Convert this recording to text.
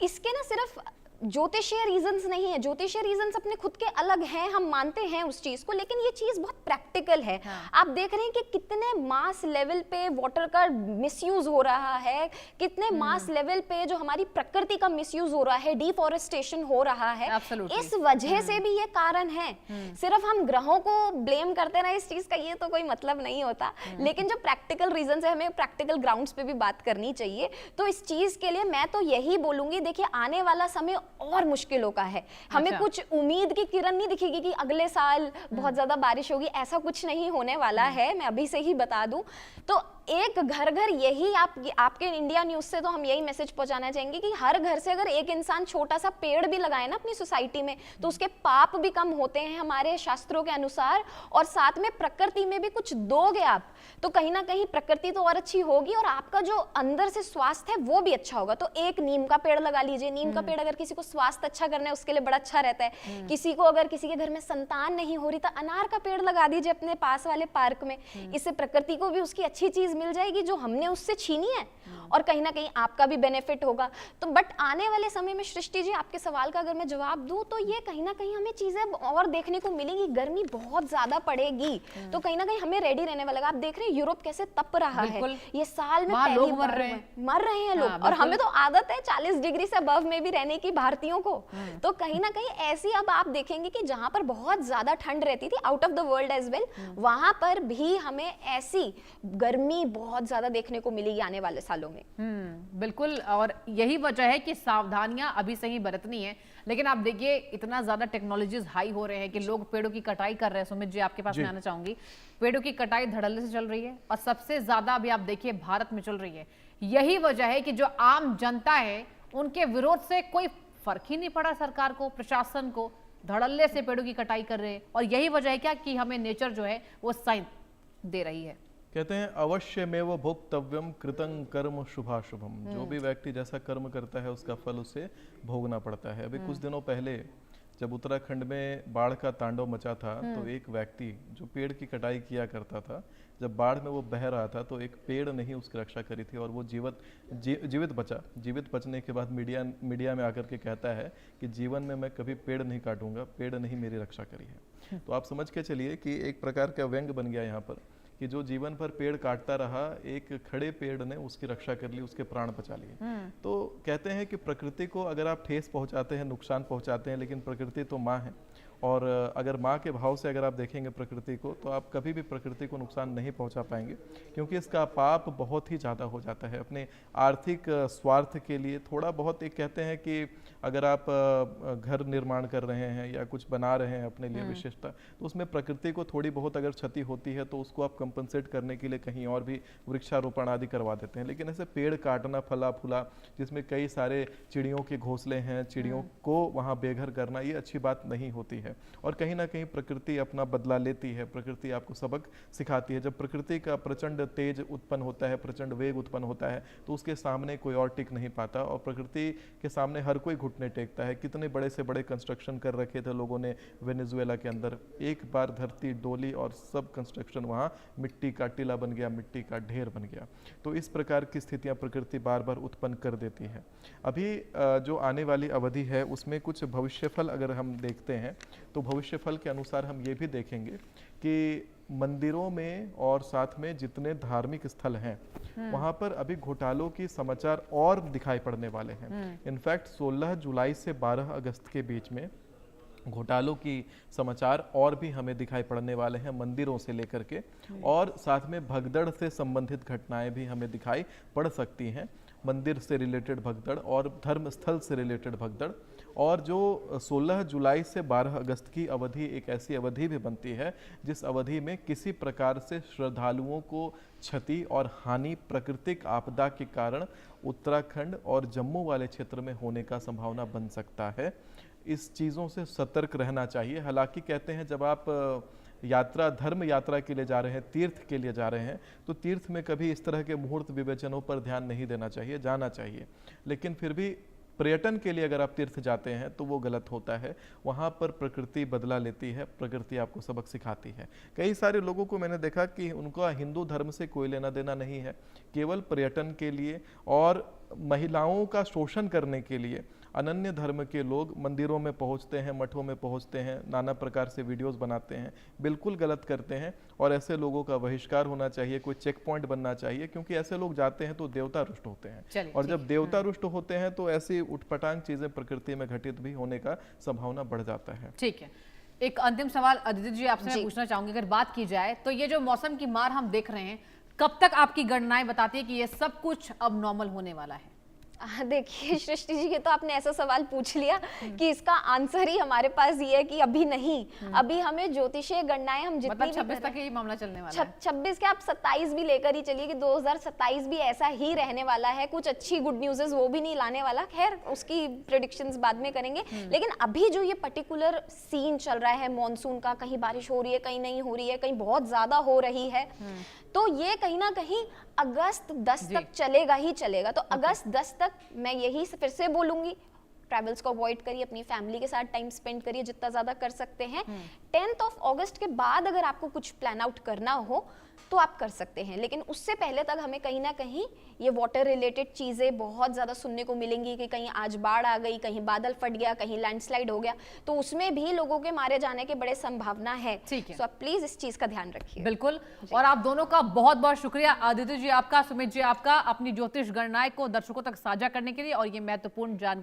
इसके ना सिर्फ ज्योतिषीय रीजंस नहीं है, ज्योतिषीय रीजंस अपने खुद के अलग हैं, हम मानते हैं उस चीज को, लेकिन ये चीज बहुत प्रैक्टिकल है। हाँ। आप देख रहे हैं कि कितने मास लेवल पे वाटर का मिसयूज हो रहा है, कितने मास लेवल पे जो हमारी प्रकृति का मिसयूज हो रहा है, डिफॉरेस्टेशन हो रहा है। Absolutely. इस वजह से भी ये कारण है। सिर्फ हम ग्रहों को ब्लेम करते रहे इस चीज का, ये तो कोई मतलब नहीं होता। लेकिन जो प्रैक्टिकल रीजन है, हमें प्रैक्टिकल ग्राउंड्स पे भी बात करनी चाहिए। तो इस चीज के लिए मैं तो यही बोलूंगी, देखिए आने वाला समय और मुश्किलों का है। हमें अच्छा। कुछ उम्मीद की किरण नहीं दिखेगी कि अगले साल बहुत ज्यादा बारिश होगी, ऐसा कुछ नहीं होने वाला है, मैं अभी से ही बता दूं। तो एक घर घर यही आपके इंडिया न्यूज से तो हम यही मैसेज पहुंचाना चाहेंगे कि हर घर से अगर एक इंसान छोटा सा पेड़ भी लगाए ना अपनी सोसाइटी में, तो उसके पाप भी कम होते हैं हमारे शास्त्रों के अनुसार। और साथ में प्रकृति में भी कुछ दोगे आप, तो कहीं ना कहीं प्रकृति तो और अच्छी होगी और आपका जो अंदर से स्वास्थ्य है वो भी अच्छा होगा। तो एक नीम का पेड़ लगा लीजिए। नीम का पेड़ अगर किसी को स्वास्थ्य अच्छा करना है उसके लिए बड़ा अच्छा रहता है। किसी को अगर किसी के घर में संतान नहीं हो रही तो अनार का पेड़ लगा दीजिए अपने पास वाले पार्क में। इससे प्रकृति को भी उसकी अच्छी चीज मिल जाएगी जो हमने उससे छीनी है, और कहीं ना कहीं आपका भी बेनिफिट होगा। तो बट आने वाले समय में सृष्टि जी, आपके सवाल का अगर मैं जवाब दूं तो ये कहीं ना कहीं हमें चीजें और देखने को मिलेंगी। गर्मी बहुत ज्यादा पड़ेगी, तो कहीं ना कहीं हमें रेडी रहने वाला। आप देख रहे हैं यूरोप कैसे तप रहा है, ये साल में पहली लोग बार मर रहे हैं लोग। और हमें तो आदत है 40 डिग्री से अबव में भी रहने की भारतीयों को। तो कहीं ना कहीं ऐसी अब आप देखेंगे कि जहां पर बहुत ज्यादा ठंड रहती थी out of the world as well, वहां पर भी हमें ऐसी गर्मी बहुत ज्यादा देखने को मिलेगी आने वाले सालों में। बिल्कुल, और यही वजह है कि सावधानियां अभी से ही बरतनी है। लेकिन आप देखिए इतना ज्यादा टेक्नोलॉजीज हाई हो रहे हैं कि लोग पेड़ों की कटाई कर रहे हैं। सुमित जी, आपके पास मैं आना चाहूंगी। पेड़ों की कटाई धड़ल्ले से चल रही है और सबसे ज्यादा अभी आप देखिए भारत में चल रही है। यही वजह है कि जो आम जनता है उनके विरोध से कोई फर्क ही नहीं पड़ा सरकार को, प्रशासन को। धड़ल्ले से पेड़ों की कटाई कर रहे हैं और यही वजह है क्या कि हमें नेचर जो है वो साइन दे रही है। कहते हैं अवश्यमेव भोक्तव्यम कृतं कर्म शुभाशुभम। जो भी व्यक्ति जैसा कर्म करता है उसका फल उसे भोगना पड़ता है। अभी कुछ दिनों पहले जब उत्तराखंड में बाढ़ का तांडव मचा था, तो एक व्यक्ति जो पेड़ की कटाई किया करता था, जब बाढ़ में वो बह रहा था तो एक पेड़ ने ही उसकी रक्षा करी थी और वो जीवित बचा। जीवित बचने के बाद मीडिया में आकर के कहता है कि जीवन में मैं कभी पेड़ नहीं काटूंगा, पेड़ ने ही मेरी रक्षा करी है। तो आप समझ के चलिए कि एक प्रकार का व्यंग बन गया यहाँ पर कि जो जीवन भर पेड़ काटता रहा, एक खड़े पेड़ ने उसकी रक्षा कर ली, उसके प्राण बचा लिए। तो कहते हैं कि प्रकृति को अगर आप ठेस पहुंचाते हैं, नुकसान पहुंचाते हैं, लेकिन प्रकृति तो माँ है। और अगर माँ के भाव से अगर आप देखेंगे प्रकृति को, तो आप कभी भी प्रकृति को नुकसान नहीं पहुंचा पाएंगे, क्योंकि इसका पाप बहुत ही ज़्यादा हो जाता है। अपने आर्थिक स्वार्थ के लिए थोड़ा बहुत, एक कहते हैं कि अगर आप घर निर्माण कर रहे हैं या कुछ बना रहे हैं अपने लिए विशिष्टता, तो उसमें प्रकृति को थोड़ी बहुत अगर क्षति होती है तो उसको आप कंपनसेट करने के लिए कहीं और भी वृक्षारोपण आदि करवा देते हैं। लेकिन ऐसे पेड़ काटना फला फूला, जिसमें कई सारे चिड़ियों के घोंसले हैं, चिड़ियों को वहाँ बेघर करना, ये अच्छी बात नहीं होती है। और कहीं ना कहीं प्रकृति अपना बदला लेती है, प्रकृति आपको सबक सिखाती है। जब प्रकृति का प्रचंड तेज उत्पन्न होता है, प्रचंड वेग उत्पन्न होता है, तो उसके सामने कोई और टिक नहीं पाता और प्रकृति के सामने हर कोई घुटने टेकता है। कितने बड़े से बड़े कंस्ट्रक्शन कर रखे थे लोगों ने वेनेजुएला के अंदर, एक बार धरती डोली और सब कंस्ट्रक्शन वहाँ मिट्टी का टीला बन गया, मिट्टी का ढेर बन गया। तो इस प्रकार की स्थितियाँ प्रकृति बार बार उत्पन्न कर देती है। अभी जो आने वाली अवधि है उसमें कुछ भविष्यफल अगर हम देखते हैं, तो भविष्यफल के अनुसार हम ये भी देखेंगे कि मंदिरों में और साथ में जितने धार्मिक स्थल हैं वहां पर अभी घोटालों की समाचार और दिखाई पड़ने वाले हैं। इनफैक्ट 16 जुलाई से 12 अगस्त के बीच में घोटालों की समाचार और भी हमें दिखाई पड़ने वाले हैं, मंदिरों से लेकर के, और साथ में भगदड़ से संबंधित घटनाएं भी हमें दिखाई पड़ सकती हैं। मंदिर से रिलेटेड भगदड़ और धर्म स्थल से रिलेटेड भगदड़। और जो 16 जुलाई से 12 अगस्त की अवधि एक ऐसी अवधि भी बनती है जिस अवधि में किसी प्रकार से श्रद्धालुओं को क्षति और हानि प्राकृतिक आपदा के कारण उत्तराखंड और जम्मू वाले क्षेत्र में होने का संभावना बन सकता है। इस चीज़ों से सतर्क रहना चाहिए। हालांकि कहते हैं जब आप यात्रा, धर्म यात्रा के लिए जा रहे हैं, तीर्थ के लिए जा रहे हैं, तो तीर्थ में कभी इस तरह के मुहूर्त विवेचनों पर ध्यान नहीं देना चाहिए, जाना चाहिए। लेकिन फिर भी पर्यटन के लिए अगर आप तीर्थ जाते हैं तो वो गलत होता है। वहाँ पर प्रकृति बदला लेती है, प्रकृति आपको सबक सिखाती है। कई सारे लोगों को मैंने देखा कि उनका हिंदू धर्म से कोई लेना देना नहीं है, केवल पर्यटन के लिए और महिलाओं का शोषण करने के लिए अनन्य धर्म के लोग मंदिरों में पहुंचते हैं, मठों में पहुंचते हैं, नाना प्रकार से वीडियोस बनाते हैं, बिल्कुल गलत करते हैं। और ऐसे लोगों का बहिष्कार होना चाहिए, कोई चेक पॉइंट बनना चाहिए, क्योंकि ऐसे लोग जाते हैं तो देवता रुष्ट होते हैं। चलिए, और जब देवता रुष्ट होते हैं तो ऐसी उटपटांग चीजें प्रकृति में घटित भी होने का संभावना बढ़ जाता है। ठीक है, एक अंतिम सवाल अदिति जी आपसे मैं पूछना चाहूंगी, अगर बात की जाए तो ये जो मौसम की मार हम देख रहे हैं, कब तक आपकी गणनाएं बताती है कि ये सब कुछ अब नॉर्मल होने वाला है? देखिए सृष्टि जी, ये तो आपने ऐसा सवाल पूछ लिया कि इसका आंसर ही हमारे पास ये है कि अभी नहीं। अभी हमें ज्योतिषीय गणनाएं हम जितनी मतलब भी 26 तक यही मामला चलने वाला है। 26 के आप 27 भी लेकर ही चलिए कि 2027 भी ऐसा ही रहने वाला है। कुछ अच्छी गुड न्यूज़ वो भी नहीं लाने वाला, खैर उसकी प्रेडिक्शंस बाद में करेंगे। लेकिन अभी जो ये पर्टिकुलर सीन चल रहा है मॉनसून का, कहीं बारिश हो रही है, कहीं नहीं हो रही है, कहीं बहुत ज्यादा हो रही है, तो ये कहीं ना कहीं अगस्त 10 तक चलेगा ही चलेगा। तो अगस्त 10 तक मैं यही फिर से बोलूंगी, ट्रैवल्स को अवॉइड करिए, अपनी फैमिली के साथ टाइम स्पेंड करिए जितना ज्यादा कर सकते हैं। 10 अगस्त के बाद अगर आपको कुछ प्लान आउट करना हो तो आप कर सकते हैं, लेकिन उससे पहले तक हमें कहीं ना कहीं ये वाटर रिलेटेड चीजें बहुत ज्यादा सुनने को मिलेंगी कि कहीं आज बाढ़ आ गई, कहीं बादल फट गया, कहीं लैंडस्लाइड हो गया, तो उसमें भी लोगों के मारे जाने के बड़े संभावना है। ठीक है। तो आप प्लीज इस चीज का ध्यान रखिए। बिल्कुल, और आप दोनों का बहुत बहुत शुक्रिया, आदित्य जी आपका, सुमित जी आपका, अपनी ज्योतिष गणनाएं को दर्शकों तक साझा करने के लिए और ये महत्वपूर्ण जानकारी